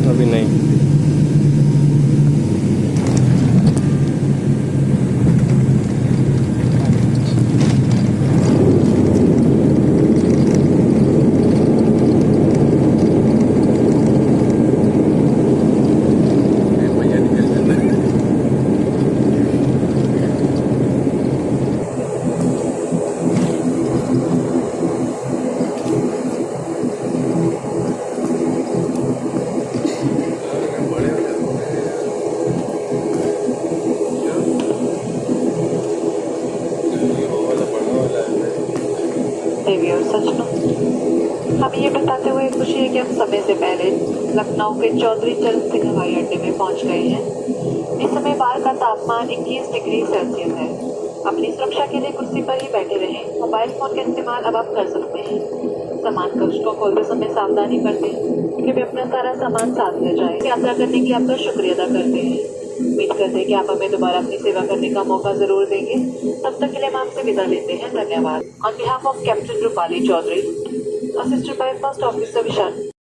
अभी नहीं। देवी और सजनों, हमें ये बताते हुए खुशी है कि हम समय से पहले लखनऊ के चौधरी चरण सिंह हवाई अड्डे में पहुंच गए हैं। इस समय बाहर का तापमान 21 डिग्री सेल्सियस है। अपनी सुरक्षा के लिए कुर्सी पर ही बैठे रहें। मोबाइल फोन का इस्तेमाल अब आप कर सकते हैं। सामान कक्ष को खोलते समय सावधानी बरतें कि वे अपना सारा सामान साथ ले जाए। यात्रा करने के लिए आपका शुक्रिया अदा करते हैं। उम्मीद करते हैं कि आप हमें दोबारा अपनी सेवा करने का मौका जरूर देंगे। तब तक के लिए हम आपसे विदा लेते हैं। धन्यवाद। On behalf of captain Rupali Chaudhary, assisted by first officer Vishal.